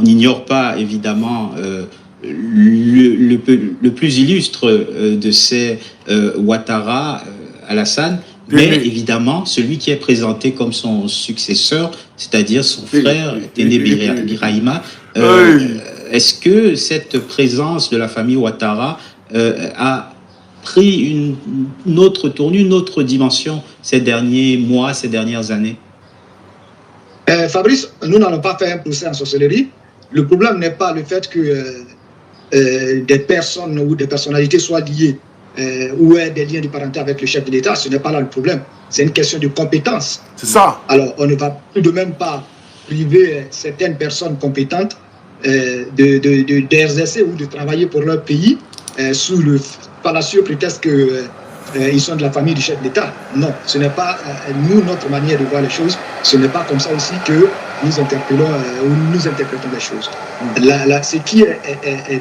n'ignore pas, évidemment, le plus illustre de ces Ouattara, Alassane, mais évidemment, celui qui est présenté comme son successeur, c'est-à-dire son frère, Téné Birahima. Est-ce que cette présence de la famille Ouattara a pris une autre tournure, une autre dimension ces derniers mois, ces dernières années? Fabrice, nous n'allons pas faire un procès en sorcellerie. Le problème n'est pas le fait que des personnes ou des personnalités soient liées ou aient des liens de parenté avec le chef de l'État. Ce n'est pas là le problème. C'est une question de compétence. C'est ça. Alors, on ne va tout de même pas priver certaines personnes compétentes d'exercer ou de travailler pour leur pays sous le fallacieux prétexte qu'ils sont de la famille du chef de l'État. Non, ce n'est pas nous, notre manière de voir les choses. Ce n'est pas comme ça aussi que nous interpellons ou nous interprétons les choses. Ce qui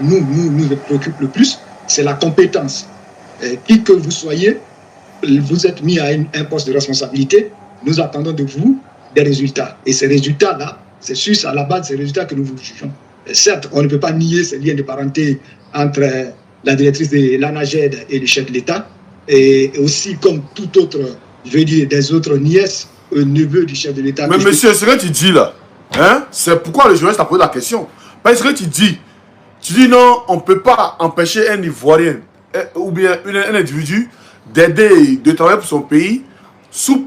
nous préoccupe le plus, c'est la compétence. Qui que vous soyez, vous êtes mis à un poste de responsabilité, nous attendons de vous des résultats. Et ces résultats-là, c'est sur à la base de ces résultats que nous vous jugeons. Certes, on ne peut pas nier ces liens de parenté entre la directrice de l'ANAGED et le chef de l'État, et aussi comme tout autre, je veux dire, des autres nièces, neveux du chef de l'État. Mais monsieur, ce que tu dis là, hein, c'est pourquoi le journaliste a posé la question. Parce que tu dis non, on ne peut pas empêcher un Ivoirien ou bien un individu d'aider, de travailler pour son pays sous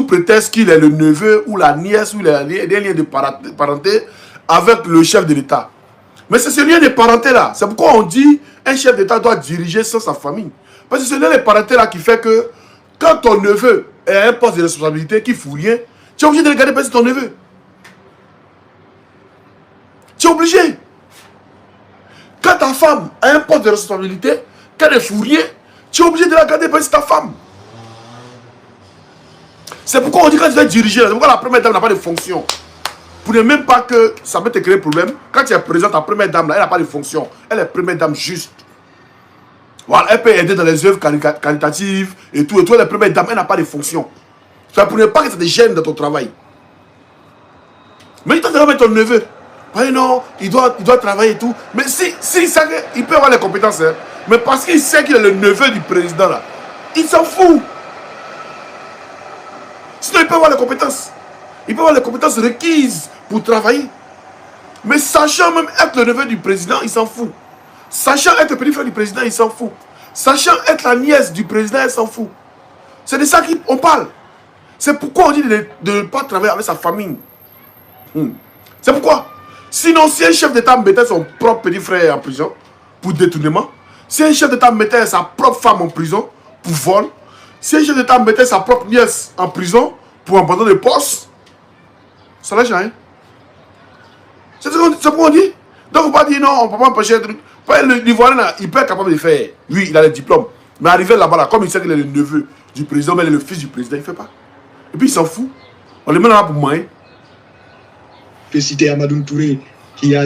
prétexte qu'il est le neveu ou la nièce ou des liens de parenté avec le chef de l'État. Mais c'est ce lien de parenté là. C'est pourquoi on dit un chef d'État doit diriger sans sa famille. Parce que c'est ce lien de parenté là qui fait que quand ton neveu est à un poste de responsabilité qui ne fout rien, tu es obligé de regarder passer ton neveu. Tu es obligé. Quand ta femme a un poste de responsabilité, quand elle ne fout rien, tu es obligé de la garder passer ta femme. C'est pourquoi on dit quand tu dois diriger, c'est pourquoi la première dame n'a pas de fonction. Pour ne même pas que ça peut te créer problème. Quand tu es présent, ta première dame, là, elle n'a pas de fonction. Elle est première dame juste. Voilà, elle peut aider dans les œuvres caritatives et tout. Et toi, la première dame, elle n'a pas de fonction. Ça pour ne pas que ça te gêne dans ton travail. Mais toi, tu vas mettre ton neveu. Oui, non, il doit travailler et tout. Mais si il sait qu'il peut avoir les compétences, hein, mais parce qu'il sait qu'il est le neveu du président, là, il s'en fout. Sinon, il peut avoir les compétences. Il peut avoir les compétences requises pour travailler. Mais sachant même être le neveu du président, il s'en fout. Sachant être le petit frère du président, il s'en fout. Sachant être la nièce du président, il s'en fout. C'est de ça qu'on parle. C'est pourquoi on dit de ne pas travailler avec sa famille. C'est pourquoi. Sinon, si un chef d'État mettait son propre petit frère en prison pour détournement, si un chef d'État mettait sa propre femme en prison pour vol, si un chef d'État mettait sa propre nièce en prison pour abandon de poste, ça n'a rien. C'est ce qu'on dit. Donc, il ne faut pas dire non, on ne peut pas empêcher un truc. L'Ivoirien, il peut être capable de faire. Lui, il a le diplôme. Mais arrivé là-bas, là, comme il sait qu'il est le neveu du président, mais il est le fils du président, il ne fait pas. Et puis il s'en fout. On le met là pour moi. Je peux citer Amadou Touré, qui a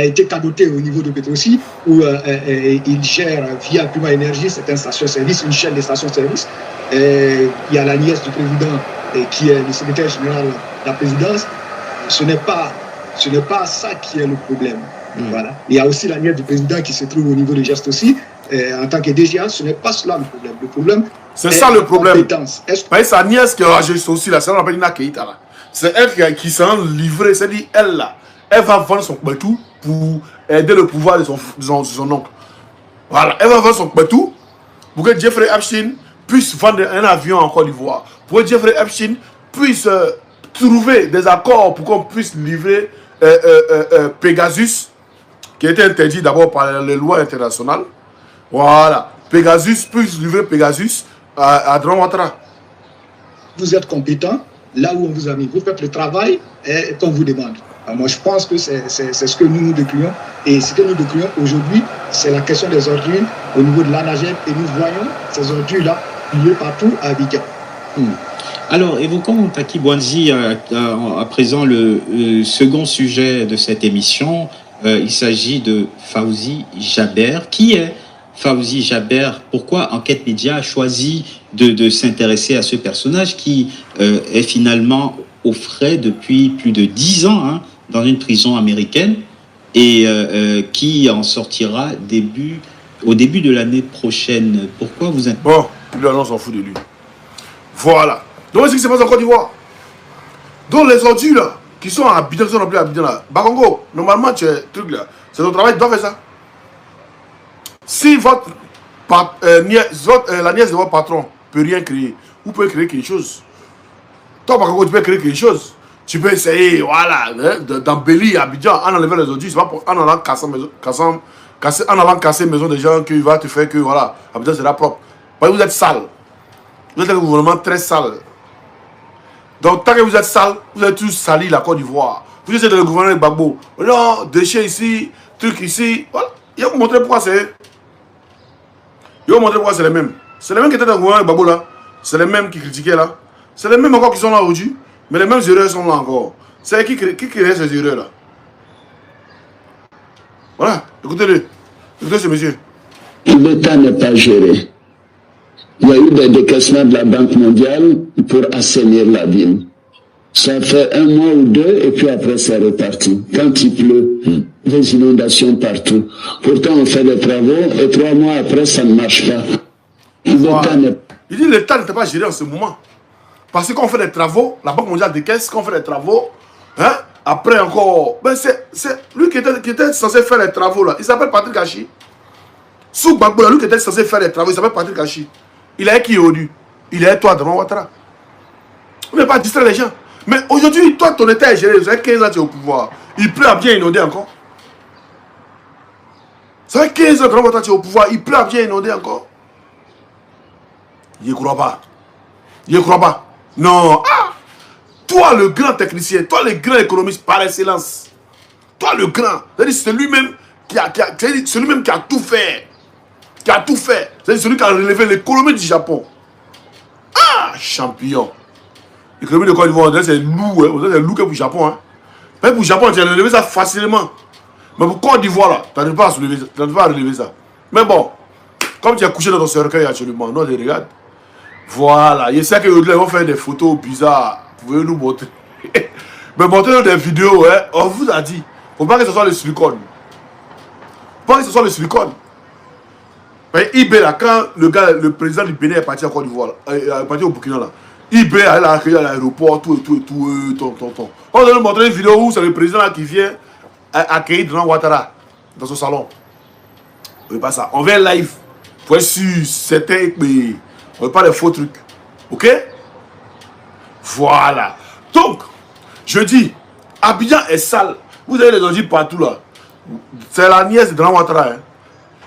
été cadoté au niveau de Petrosi, où il gère via Puma Énergie certaines stations-service, une chaîne de stations-service. Il y a la nièce du président qui est le secrétaire général de la présidence. Ce n'est pas ça qui est le problème. Voilà. Il y a aussi la nièce du président qui se trouve au niveau des gestes aussi. En tant que DGA, ce n'est pas cela le problème. Le problème, c'est ça le problème. C'est sa nièce qui a juste aussi là, ça s'appelle Nina Keïta là. C'est elle qui s'est livrée, c'est-à-dire elle là, elle va vendre son kbetou pour aider le pouvoir de son oncle. Voilà, elle va vendre son kbetou pour que Jeffrey Epstein puisse vendre un avion en Côte d'Ivoire. Pour que Jeffrey Epstein puisse trouver des accords pour qu'on puisse livrer Pegasus, qui a été interdit d'abord par les lois internationales. Voilà, Pegasus puisse livrer Pegasus à Dran Ouattara. Vous êtes compétent, là où on vous a mis, vous faites le travail qu'on vous demande. Alors moi, je pense que c'est ce que nous décrions. Et ce que nous décrions aujourd'hui, c'est la question des ordures au niveau de l'ANAGED. Et nous voyons ces ordures-là liées partout à Abidjan. Alors, évoquons, Taki Bouanzi, à présent le second sujet de cette émission. Il s'agit de Fawzi Jaber. Qui est Fawzi Jaber? Pourquoi Enquête Média a choisi de s'intéresser à ce personnage qui est finalement au frais depuis plus de 10 ans hein, dans une prison américaine et qui en sortira au début de l'année prochaine? Pourquoi vous êtes... Bon, lui, on s'en fout de lui. Voilà. Donc, ce qui se passe en Côte d'Ivoire. Donc, les ordures là, qui sont à Abidjan, qui sont appelés à Abidjan là, Bakongo, normalement, tu es truc là, c'est ton travail, tu dois faire ça. Si la nièce de votre patron ne peut rien créer, vous pouvez créer quelque chose. Toi, Bakongo, tu peux créer quelque chose. Tu peux essayer, voilà, d'embellir Abidjan en enlevant les ordures, c'est pas en allant casser maison des gens qui va te faire que, voilà, Abidjan sera propre. Parce que vous êtes sale. Vous êtes un gouvernement très sale. Donc, tant que vous êtes sale, vous êtes tous salis la Côte d'Ivoire. Vous êtes le gouvernement de Gbagbo. Non, déchets ici, trucs ici. Voilà. Il va vous montrer pourquoi c'est. Il va vous montrer pourquoi c'est les mêmes. C'est les mêmes qui étaient dans le gouvernement de Gbagbo là. C'est les mêmes qui critiquaient là. C'est les mêmes encore qui sont là aujourd'hui. Mais les mêmes erreurs sont là encore. C'est qui crée ces erreurs-là? Voilà, écoutez-le. Écoutez ce monsieur. L'État n'est pas géré. Il y a eu des décaissements de la Banque mondiale pour assainir la ville. Ça fait 1 mois ou 2 et puis après c'est reparti. Quand il pleut, des inondations partout. Pourtant on fait des travaux et 3 mois après ça ne marche pas. Voilà. Il dit l'État n'était pas géré en ce moment. Parce qu'on fait des travaux, la Banque mondiale décaisse, qu'on fait des travaux, hein, après encore, ben c'est lui qui était censé faire les travaux là, il s'appelle Patrick Hachi. Sous Gbagbo, lui qui était censé faire les travaux, il s'appelle Patrick Hachi. Il est qui aujourd'hui? Il est toi, Draman Ouattara. On ne pas distraire les gens. Mais aujourd'hui, toi, ton État est géré, ça fait 15 ans que tu es au pouvoir. Il pleut à bien inonder encore. Ça fait 15 ans que tu es au pouvoir, il pleut à bien inonder encore. Il ne croit pas. Il ne croit pas. Non. Ah! Toi, le grand technicien, toi, le grand économiste par excellence. Toi, le grand. C'est lui-même qui a tout fait. Qui a tout fait. C'est celui qui a relevé l'économie du Japon. Ah, champion. L'économie de Côte d'Ivoire, c'est loup. Hein. C'est loup que pour le Japon. Hein. Mais pour le Japon, tu as relevé ça facilement. Mais pour Côte d'Ivoire, là, tu n'arrives pas à relever ça. Mais bon, comme tu as couché dans ton cercueil actuellement, non, je regarde. Voilà, je sais que ils vont faire des photos bizarres. Vous pouvez nous montrer. Mais montrez-nous des vidéos, hein. On vous a dit. Faut pas que ce soit le silicone. Faut pas que ce soit le silicone. Mais eBay là, quand le président du Bénin est parti à Côte d'Ivoire, est parti au Burkina là, eBay elle a accueilli à l'aéroport, tout. On va nous montrer une vidéo où c'est le président là qui vient accueillir Draman Ouattara dans son salon. On veut pas ça. On vient live. Pour être sûr, c'était. On veut pas des faux trucs. Ok? Voilà. Donc, je dis, Abidjan est sale. Vous avez les origines partout là. C'est la nièce de Draman Ouattara. Hein.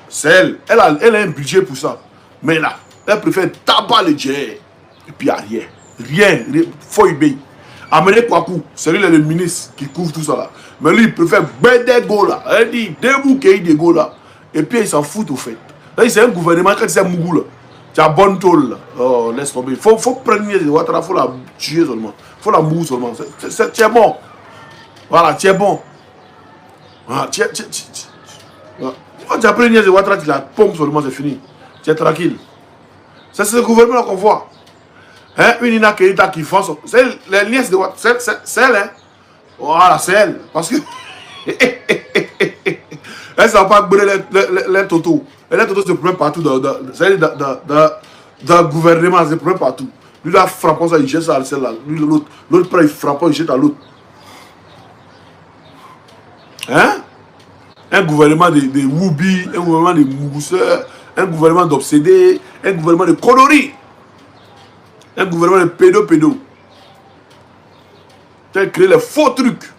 C'est elle. Elle a un budget pour ça. Mais là, elle préfère tabac le jet. Et puis il n'y a rien. Rien. Faut y amener Kwaku. C'est lui le ministre qui couvre tout ça là. Mais lui, il préfère des go là. Elle dit, débouquer des go là. Et puis il s'en fout au fait. C'est un gouvernement quand c'est Mougou là. Tu as bonne tôle là. Oh, laisse tomber. Faut prendre une Ouattara, faut la tuer seulement. Faut la mourir seulement. Tu es bon. Voilà, tu es bon. Voilà, tu quand tu as pris une nièce de Ouattara, tu la pompes seulement, c'est fini. Tu es tranquille. C'est ce gouvernement qu'on voit. Hein? Une Ina Keita qui fonce. C'est la nièce de Ouattara. C'est elle. Hein? Voilà, c'est elle. Parce que. Elle ne va pas brûler les totos. Et les totos se prennent partout. Dans le gouvernement, se prennent partout. Lui, là, frappant ça, il jette ça à celle-là. Lui, l'autre. L'autre prend, il frappe, il jette à l'autre. Hein? Un gouvernement de Woubi, un gouvernement de Mougousseur, un gouvernement d'obsédés, un gouvernement de conneries, un gouvernement de pédo. Tu as créé les faux trucs.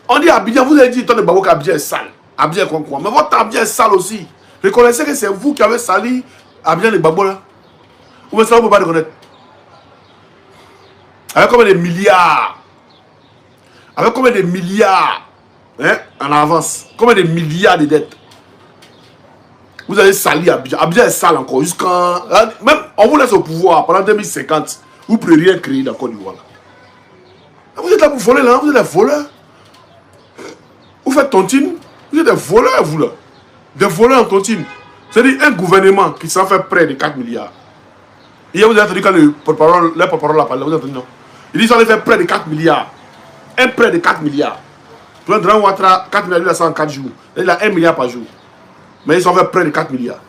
On dit Abidjan, vous avez dit toi de Babo qu'Abidjan est sale. Abidjan est quoi? Mais votre Abidjan est sale aussi. Reconnaissez que c'est vous qui avez sali Abidjan de Babo là. Ou bien ça vous ne pouvez pas reconnaître. Avec combien de milliards? Avec combien de milliards? Hein, en avance. Combien de milliards de dettes? Vous avez sali Abidjan. Abidjan est sale encore. Jusqu'en. Même on vous laisse au pouvoir pendant 2050. Vous ne pouvez rien créer dans Côte d'Ivoire. Vous êtes là pour voler là. Vous êtes des voleurs. Vous faites tontine. Vous êtes des voleurs, vous là. Des voleurs en tontine. C'est-à-dire un gouvernement qui s'en fait près de 4 milliards. Hier vous avez entendu quand le porte-parole a parlé. Vous avez entendu non? Il dit qu'ils en fait près de 4 milliards. Un près de 4 milliards. Pour un Draman Ouattara, 4 milliards, il a ça en 4 jours. Il a 1 milliard par jour. Mais ils ont fait près de 4 milliards.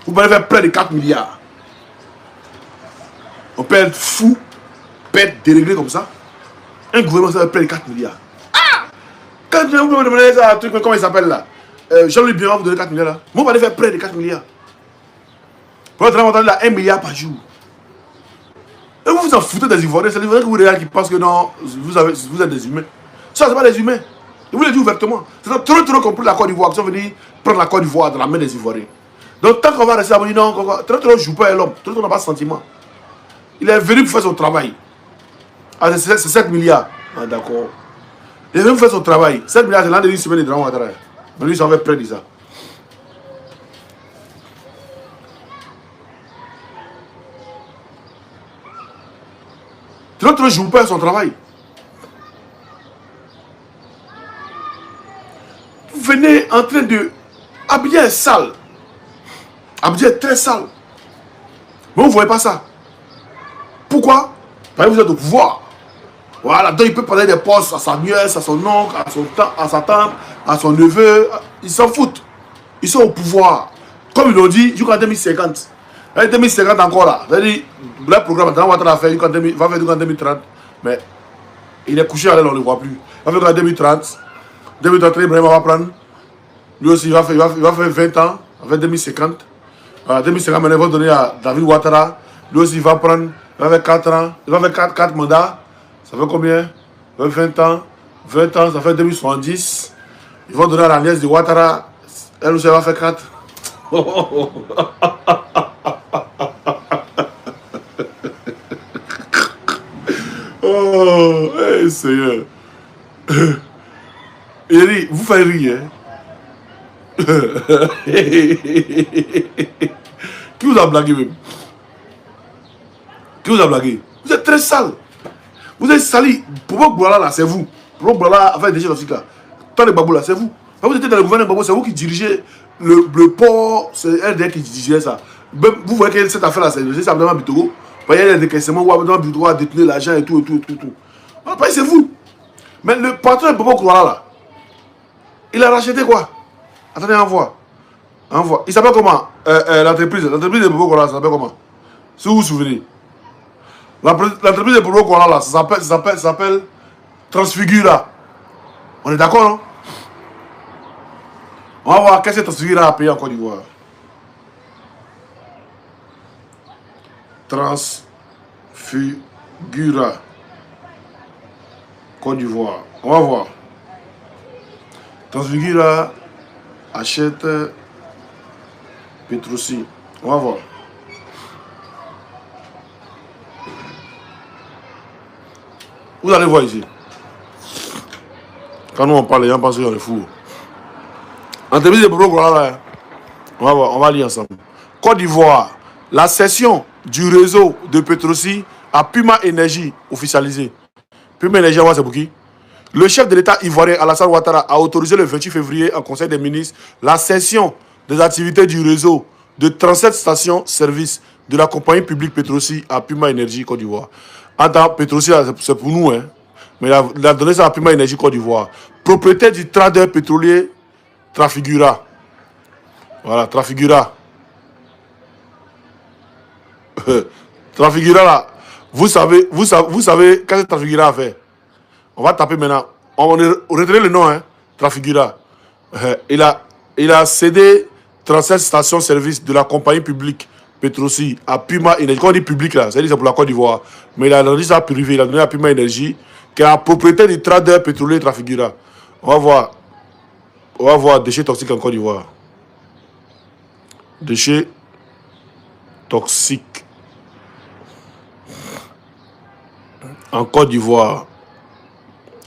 Vous pouvez faire près de 4 milliards. On peut être fou, peut être déréglé comme ça. Un gouvernement, ça fait près de 4 milliards. Ah! Quand vous me demandez ça, un truc, comment il s'appelle là? Jean-Louis Biron vous donne 4 milliards là. Moi, on va aller faire près de 4 milliards. Pour un Draman Ouattara, il a 1 milliard par jour. Et vous vous en foutez des Ivoiriens, c'est les Ivoiriens que vous regardez qui pensent que non, vous êtes des humains. Ça, c'est pas des humains. Je vous le dis ouvertement. C'est trop compris la Côte d'Ivoire qui sont venus prendre la Côte d'Ivoire dans la main des Ivoiriens. Donc, tant qu'on va rester à dire non, trop ne joue pas à l'homme, trop n'a pas de sentiment. Il est venu pour faire son travail. Ah, c'est 7 milliards. Ah, d'accord. Il est venu pour faire son travail. 7 milliards, c'est l'an de une semaine de Draman Ouattara. Mais lui, il s'en fait près de ça. L'autre jour pas son travail. Vous venez en train de habiller sale. Habiller très sale. Mais vous ne voyez pas ça. Pourquoi? Parce que vous êtes au pouvoir. Voilà, donc il peut parler des postes à sa nièce, à son oncle, à sa tante, à son neveu. Ils s'en foutent. Ils sont au pouvoir. Comme ils l'ont dit, jusqu'en 2050. En 2050 encore là. C'est-à-dire, le programme, va faire jusqu'en 2030. Mais il est couché à l'aile, on ne le voit plus. Il va faire jusqu'en 2030. 2030, Ibrahim va prendre. Lui aussi, il va faire 20 ans. Avec 2050. 2050, maintenant, il va donner à David Ouattara. Lui aussi, il va prendre. Il va faire 4 ans. Il va faire 4 mandats. Ça fait combien? 20 ans. 20 ans, ça fait 2070. Ils vont donner à la nièce de Ouattara. Elle aussi, elle va faire 4. Oh, hey, Seigneur. Il dit, vous faites rire, hein? Qui vous a blagué même? Qui vous a blagué? Vous êtes très sale. Vous êtes sali. Pour vous, là, c'est vous. Pour vous, là, avec des gens toxiques là. Tant les babous là, c'est vous. Quand vous étiez dans le gouvernement Babou, c'est vous qui dirigez le port. C'est elle qui dirigeait ça. Vous voyez que cette affaire là, c'est simplement Bitogo. Il y a des décaissements où Bitogo a détenu l'argent et tout. Après, c'est vous. Mais le patron de Bobo Kouara là, il a racheté quoi? Attendez, envoie. Il s'appelle comment? L'entreprise de Bobo Kouara, ça s'appelle comment? Si vous vous souvenez. L'entreprise de Bobo Kouara là, ça s'appelle Transfigura. On est d'accord, non? On va voir qu'est-ce que Transfigura a payé en Côte d'Ivoire. Transfigura. Côte d'Ivoire. On va voir. Transfigura achète Petrosi. On va voir. Vous allez voir ici. Quand nous on parle, les gens pensent qu'on est fous. Entreprise de Bobo Kouara, on va voir, on va lire ensemble. Côte d'Ivoire, la cession du réseau de Petrosi à Puma Énergie officialisée. Puma Énergie, c'est pour qui? Le chef de l'État ivoirien Alassane Ouattara a autorisé le 28 février en Conseil des ministres la cession des activités du réseau de 37 stations-service de la compagnie publique Petrosi à Puma Énergie Côte d'Ivoire. Attends, Petrosi, c'est pour nous, hein. Mais il a donné ça à Puma Énergie Côte d'Ivoire. Propriétaire du trader pétrolier Trafigura. Voilà, Trafigura. Trafigura là. Vous savez qu'est-ce que Trafigura a fait? On va taper maintenant. On retient le nom, hein. Trafigura. Il a cédé 37 stations-service de la compagnie publique Petrosi à Puma Énergie. Quand on dit public là, c'est pour la Côte d'Ivoire. Mais il a donné ça privé, il a donné à Puma Énergie, qui est la propriétaire du trader pétrolier Trafigura. On va voir déchets toxiques en Côte d'Ivoire. Déchets toxiques en Côte d'Ivoire.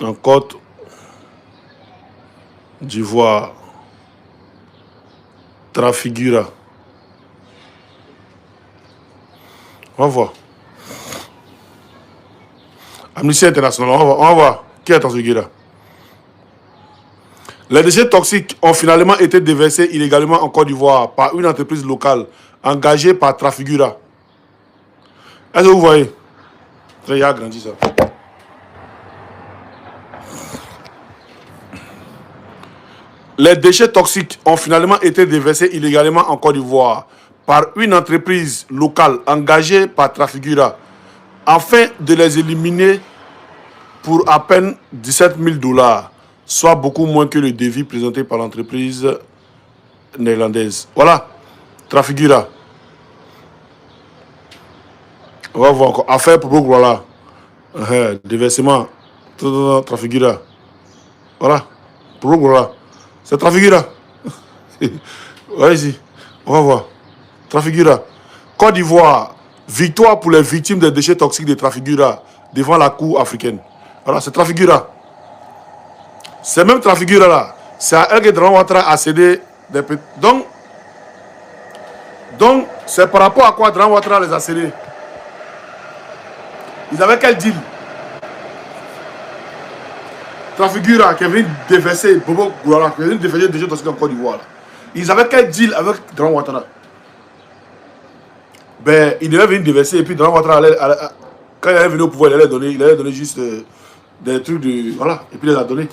En Côte d'Ivoire. Trafigura. On va voir. Amnesty International, on va voir. Qui est Trafigura? Les déchets toxiques ont finalement été déversés illégalement en Côte d'Ivoire par une entreprise locale engagée par Trafigura. Est-ce que vous voyez? Il a grandi ça. Les déchets toxiques ont finalement été déversés illégalement en Côte d'Ivoire par une entreprise locale engagée par Trafigura afin de les éliminer pour à peine 17 000 $, soit beaucoup moins que le devis présenté par l'entreprise néerlandaise. Voilà, Trafigura. On va voir encore. Affaire pour beaucoup, voilà. Déversement. Trafigura. Voilà. Pour beaucoup, voilà. C'est Trafigura. Voilà ici. On va voir. Trafigura. Côte d'Ivoire. Victoire pour les victimes des déchets toxiques de Trafigura devant la Cour africaine. Voilà, c'est Trafigura. C'est même Trafigura là. C'est à elle que Draman Ouattara a cédé des... Donc, c'est par rapport à quoi Draman Ouattara les a cédés. Ils avaient quel deal? Trafigura qui est venu déverser Bobo Gourara, qui est venu déverser des gens en Côte d'Ivoire. Ils avaient quel deal avec Draman Ouattara? Ben, il devait venir déverser et puis Draman Ouattara quand il allait venir au pouvoir, il allait donner juste des trucs de. Voilà, et puis il les a donnés.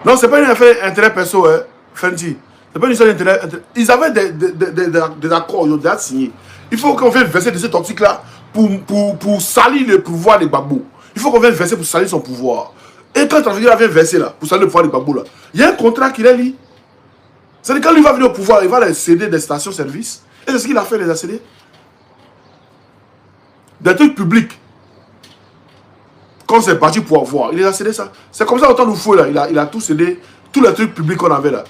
Non, c'est pas une affaire intérêt perso, hein, Fenty. C'est pas une histoire d'intérêt. Ils avaient des accords, ils ont déjà signé. Il faut qu'on vienne verser de cette optique-là pour salir le pouvoir des Gbagbo. Il faut qu'on vienne verser pour salir son pouvoir. Et quand Trafigura vient verser là, pour salir le pouvoir des Gbagbo là, il y a un contrat qu'il est lié. C'est-à-dire quand lui va venir au pouvoir, il va les céder des stations-service. Et c'est ce qu'il a fait, les a cédés. Des trucs publics. Quand c'est parti pour avoir, il les a cédé ça. C'est comme ça, autant nous fouet là, il a tout cédé, tous les trucs publics qu'on avait là.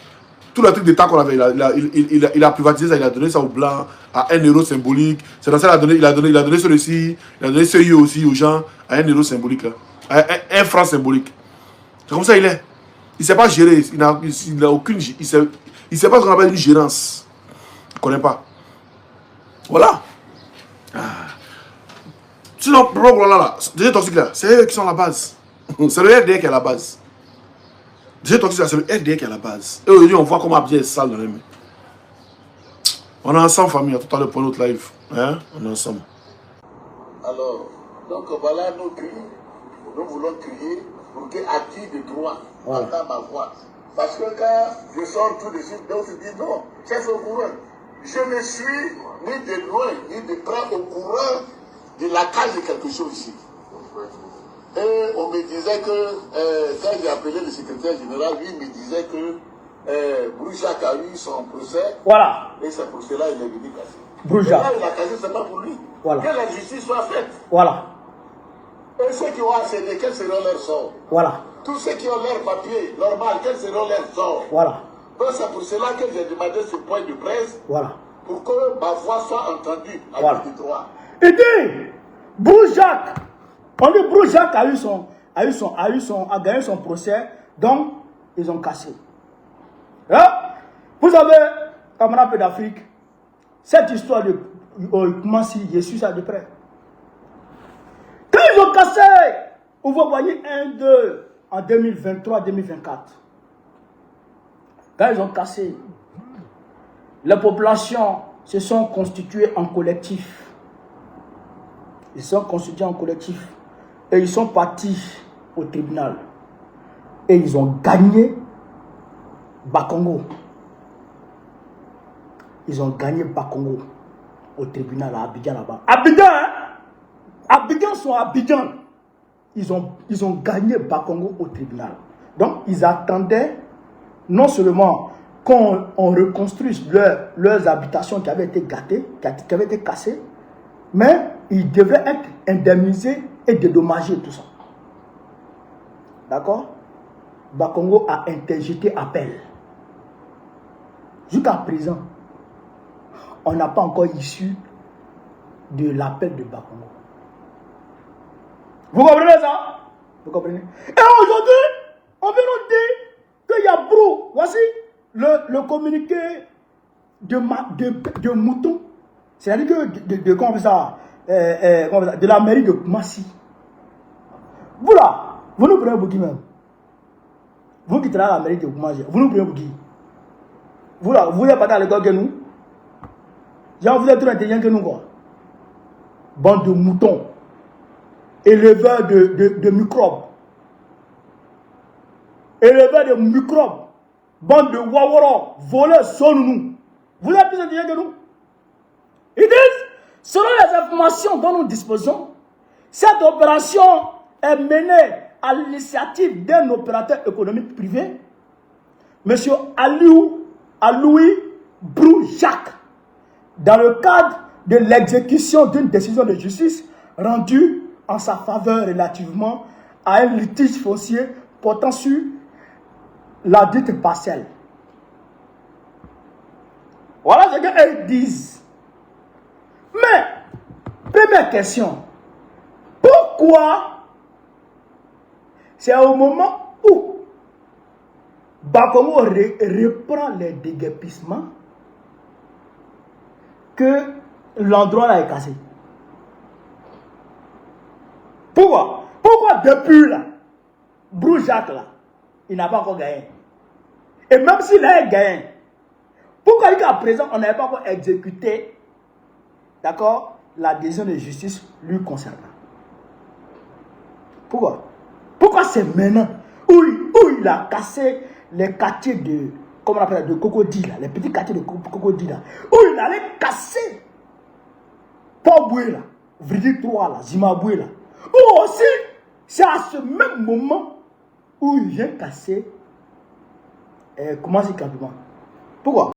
Tous les trucs d'État qu'on avait, il a privatisé ça, il a donné ça aux Blancs à 1 euro symbolique. C'est dans ça qu'il a donné celui-ci, il a donné celui aussi aux gens à 1 euro symbolique, là, à 1 franc symbolique. C'est comme ça il est. Il ne sait pas gérer, il n'a aucune. Il sait pas ce qu'on appelle une gérance. Il ne connaît pas. Voilà. Sinon, le problème là, déjà toxique là, c'est eux qui sont la base. C'est le RDR qui est la base. Déjà toxique là, c'est le RDR qui est la base. Et aujourd'hui, on voit comment bien est sale dans les mains. On est ensemble, famille, à tout à l'heure pour notre live. Hein? On est ensemble. Alors, donc voilà nos cris. Nous voulons crier pour que à qui de droit entend ma voix. Parce que quand je sors tout de suite, d'autres disent non, chef au courant. Je ne suis ni de loin, ni de près au courant de la case de quelque chose ici. Et on me disait que, quand j'ai appelé le secrétaire général, lui me disait que Broujac a eu son procès. Voilà. Et c'est pour cela qu'il est venu casser. Broujac. Là, il a cassé, c'est pas pour lui. Voilà. Que la justice soit faite. Voilà. Et ceux qui ont accédé, quels seront leurs sorts? Voilà. Tous ceux qui ont leur papier normal, quels seront leurs sorts? Voilà. Donc c'est pour cela que j'ai demandé ce point de presse. Voilà. Pour que ma voix soit entendue avec voilà. le droit. Et dit, Broujac, on dit Broujac a gagné son procès, donc ils ont cassé. Là, vous avez, camarades d'Afrique, cette histoire de Koumassi, je suis ça de près. Quand ils ont cassé, vous voyez 1-2 en 2023-2024. Quand ils ont cassé, les populations se sont constituées en collectif. Ils se sont constitués en collectif. Et ils sont partis au tribunal. Et ils ont gagné Bakongo. Ils ont gagné Bakongo au tribunal à Abidjan là-bas. Abidjan, hein? Abidjan sont Abidjan. Ils ont gagné Bakongo au tribunal. Donc, ils attendaient non seulement qu'on reconstruise leurs habitations qui avaient été gâtées, qui avaient été cassées, mais ils devaient être indemnisés et dédommagés, tout ça. D'accord? Bakongo a interjeté appel. Jusqu'à présent, on n'a pas encore issu de l'appel de Bakongo. Vous comprenez ça? Vous comprenez? Et aujourd'hui, on vient nous dire qu'il y a Brou. Voici le communiqué de Mouton. C'est-à-dire que comment on fait ça? De la mairie de Koumassi. Vous là, vous nous prenez pour qui même? Vous qui travaillez à la mairie de Koumassi, vous nous prenez pour qui? Vous là, vous n'êtes pas dans l'école que nous? Genre, vous êtes plus intelligent que nous, quoi. Bande de moutons. Éleveurs de microbes. Éleveurs de microbes. Bande de waworo. Voleurs, sonne-nous. Vous êtes plus intelligent que nous? Ils disent, selon les informations dont nous disposons, cette opération est menée à l'initiative d'un opérateur économique privé, M. Aloui Broujac, dans le cadre de l'exécution d'une décision de justice rendue en sa faveur relativement à un litige foncier portant sur la dite parcelle. Voilà ce qu'ils disent. Mais, première question, pourquoi c'est au moment où Bakongo reprend les déguerpissements que l'endroit là est cassé? Pourquoi Pourquoi depuis là, Bruce Jacques là, il n'a pas encore gagné? Et même s'il a gagné, pourquoi jusqu'à présent on n'avait pas encore exécuté, d'accord, la décision de justice lui concernant? Pourquoi? Pourquoi c'est maintenant où il a cassé les quartiers de, comment on appelle, de Cocody là, les petits quartiers de Cocody là, où il allait casser Port-Boué là, Vridi 3 là, Zimbabwe là, où aussi c'est à ce même moment où il vient casser comment c'est Kabuma. Pourquoi?